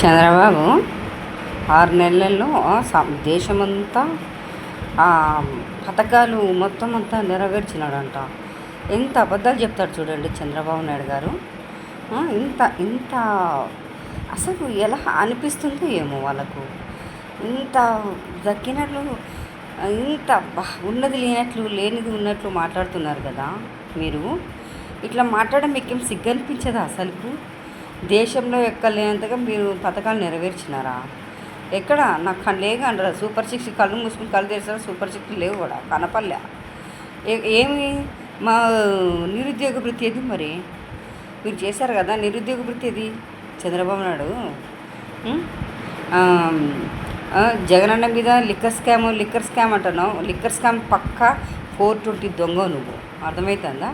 చంద్రబాబు 6 నెలల్లో దేశమంతా పథకాలు మొత్తం అంతా నెరవేర్చినాడంట. ఎంత అబద్ధాలు చెప్తాడు చూడండి చంద్రబాబు నాయుడు గారు. ఇంత ఇంత అసలు ఎలా అనిపిస్తుందో ఏమో వాళ్ళకు. ఇంత దక్కినట్లు, ఇంత ఉన్నది లేనట్లు, లేనిది ఉన్నట్లు మాట్లాడుతున్నారు కదా మీరు. ఇట్లా మాట్లాడడం మీకేం సిగ్గు అనిపించదా అసలు? దేశంలో ఎక్కలేనంతగా మీరు పథకాలు నెరవేర్చినారా? ఎక్కడ నాకు లేక అంటారా? సూపర్ సిక్స్ కళ్ళు మూసుకుని కళ్ళు తెరిచారా? సూపర్ సిక్స్ లేవు కూడా, కనపల్లె. ఏమి మా నిరుద్యోగ వృత్తి ఏది మరి? మీరు చేశారు కదా నిరుద్యోగ వృత్తి ఏది? చంద్రబాబు నాయుడు జగనన్న మీద లిక్కర్ స్కామ్ అంటున్నావు. లిక్కర్ స్కామ్ పక్కా 420 దొంగ నువ్వు, అర్థమవుతుందా?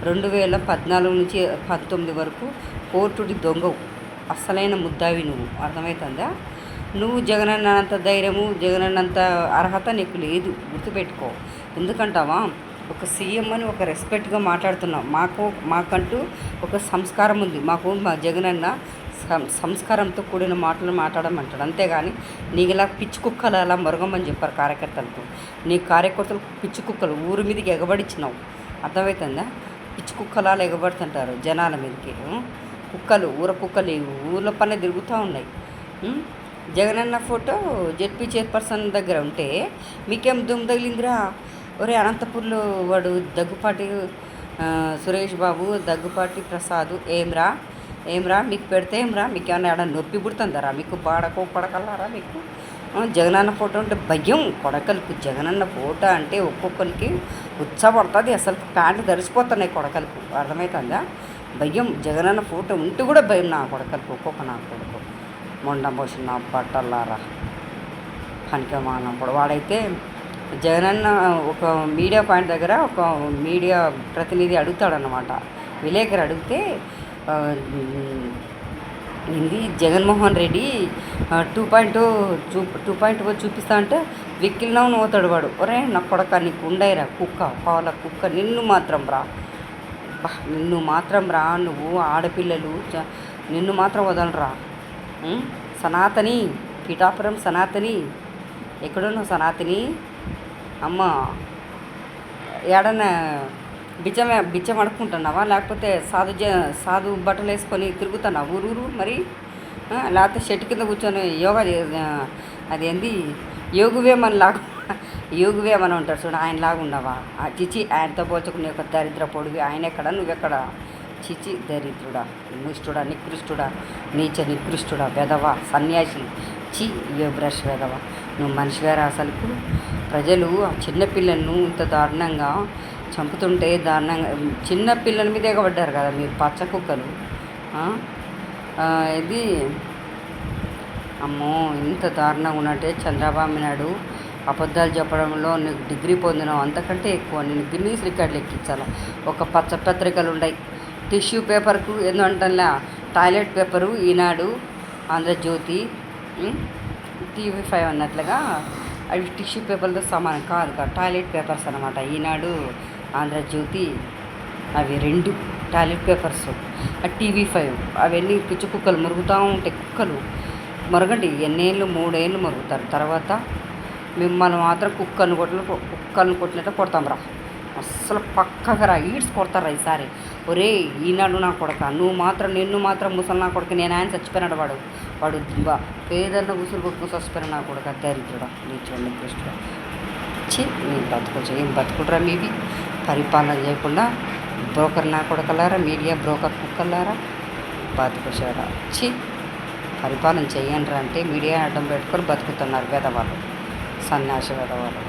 2014 నుంచి 19 వరకు 420 దొంగవు, అస్సలైన ముద్దావి నువ్వు, అర్థమవుతుందా? నువ్వు జగనన్నంత ధైర్యము, జగనన్నంత అర్హత నీకు లేదు, గుర్తుపెట్టుకో. ఎందుకంటావా? ఒక సీఎం అని ఒక రెస్పెక్ట్గా మాట్లాడుతున్నాం. మాకంటూ ఒక సంస్కారం ఉంది. మా జగనన్న సంస్కారంతో కూడిన మాటలు మాట్లాడమంటాడు, అంతేగాని నీకులా పిచ్చి కుక్కలు అలా మరుగమని చెప్పారు కార్యకర్తలకు. నీ కార్యకర్తలు పిచ్చి కుక్కలు ఊరి మీదకి ఎగబడిచ్చినావు, అర్థమవుతుందా? పిచ్చి కుక్కలా ఎగబడుతుంటారు జనాల మీదకి. కుక్కలు ఊర కుక్కలు ఊర్ల పైన తిరుగుతూ ఉన్నాయి. జగనన్న ఫోటో జెడ్పీ చైర్పర్సన్ దగ్గర ఉంటే మీకేం దుమ్ తగిలిందిరా? ఒరే అనంతపూర్లో వాడు దగ్గుపాటి సురేష్ బాబు, దగ్గుపాటి ప్రసాద్, ఏమ్రా మీకు పెడితే ఏమ్రా? మీకు ఏమన్నా ఏడా నొప్పి పుడుతుందరా? మీకు పడకల్లారా మీకు? జగనన్న ఫోటో అంటే భయం కొడకలకు. జగనన్న ఫోటో అంటే ఒక్కొక్కరికి ఉత్సాహపడుతుంది. అసలు ప్యాంటు ధరిసిపోతున్నాయి కొడకలకు, అర్థమవుతుందా? భయం. జగనన్న ఫోటో ఉంటూ కూడా భయం నా కొడకలకు. నా కొడుకు మొండమోసిన బట్టలారా పనికిమానం కూడా. వాడైతే జగనన్న ఒక మీడియా పాయింట్ దగ్గర ఒక మీడియా ప్రతినిధి అడుగుతాడనమాట, విలేకరు అడిగితే ఇది జగన్మోహన్ రెడ్డి 2.0 చూపిస్తా అంటే వెక్కిల్ నవ్వును పోతాడు వాడు. ఒరే నా కొడక, నీకు ఉండయిరా కుక్క, పాల కుక్క, నిన్ను మాత్రం రా, నువ్వు ఆడపిల్లలు నిన్ను మాత్రం వదలరా. సనాతని, పిఠాపురం సనాతని, ఎక్కడున్నావు సనాతని? అమ్మ ఏడన్నా బిచ్చం అడుక్కుంటున్నావా? లేకపోతే సాధు బట్టలు వేసుకొని తిరుగుతున్నావు ఊరు మరి? లేకపోతే చెట్టు కింద కూర్చొని యోగా అదేంది యోగువేమని ఉంటాడు చూడు, ఆయనలాగా ఉన్నావా? చిచి, ఆయనతో పోల్చుకుని ఒక దరిద్ర పొడివి. ఆయన ఎక్కడ, నువ్వెక్కడ? చిచి, దరిద్రుడా, నిష్ఠుడా, నికృష్టుడా, నీచ నికృష్టుడా, వెధవ, సన్యాసి, చి బ్రష్ వెధవ, నువ్వు మనిషివేరా అసలుకు? ప్రజలు ఆ చిన్నపిల్లలను ఇంత దారుణంగా చంపుతుంటే, దారుణంగా చిన్నపిల్లల మీద ఎగబడ్డారు కదా మీరు, పచ్చ కుక్కలు. ఇది అమ్మో, ఇంత దారుణంగా ఉన్నట్టే చంద్రబాబు నాయుడు అబద్ధాలు చెప్పడంలో నీకు డిగ్రీ పొందినావు, అంతకంటే ఎక్కువ నేను గిన్నీస్ రికార్డులు ఎక్కించాను. ఒక పచ్చ పత్రికలు ఉన్నాయి, టిష్యూ పేపర్కు ఎందుకంటా టాయిలెట్ పేపరు ఈనాడు, ఆంధ్రజ్యోతి, TV5 అన్నట్లుగా అవి టిష్యూ పేపర్లతో సమానం కాదు, టాయిలెట్ పేపర్స్ అనమాట. ఈనాడు, ఆంధ్రజ్యోతి అవి 2 టాయిలెట్ పేపర్స్. TV5 అవన్నీ పిచ్చి కుక్కలు మురుగుతూ ఉంటాయి. కుక్కలు మరగండి, ఎన్నేళ్ళు 3 ఏళ్ళు మరుగుతారు. తర్వాత మిమ్మల్ని మాత్రం కుక్కలను కొట్టినట్టు కొడతాం రా, అస్సలు పక్కగా రా, ఈడ్స్ కొడతారా ఈసారి. ఒరే ఈనాడు నా కొడక, నిన్ను మాత్రం ముసలి నా కొడుకు, నేను ఆయన చచ్చిపోయినాడు వాడు పేదన్న గుసులు కొట్టుకుని చచ్చిపోయిన నా కొడుక, దరిద్రుడా, నీచుడు, కృష్ణుడు. నేను బతుకోవచ్చు, ఏం బతుకుడురా మీవి? పరిపాలన చేయకుండా బ్రోకర్ నా కొడకలారా, మీడియా బ్రోకర్ కుక్కలారా, బతుకోసారా. పరిపాలన చేయండి అంటే మీడియా అడ్డం పెట్టుకొని బతుకుతున్నారు పేదవాళ్ళు, సన్యాసి పేదవాళ్ళు.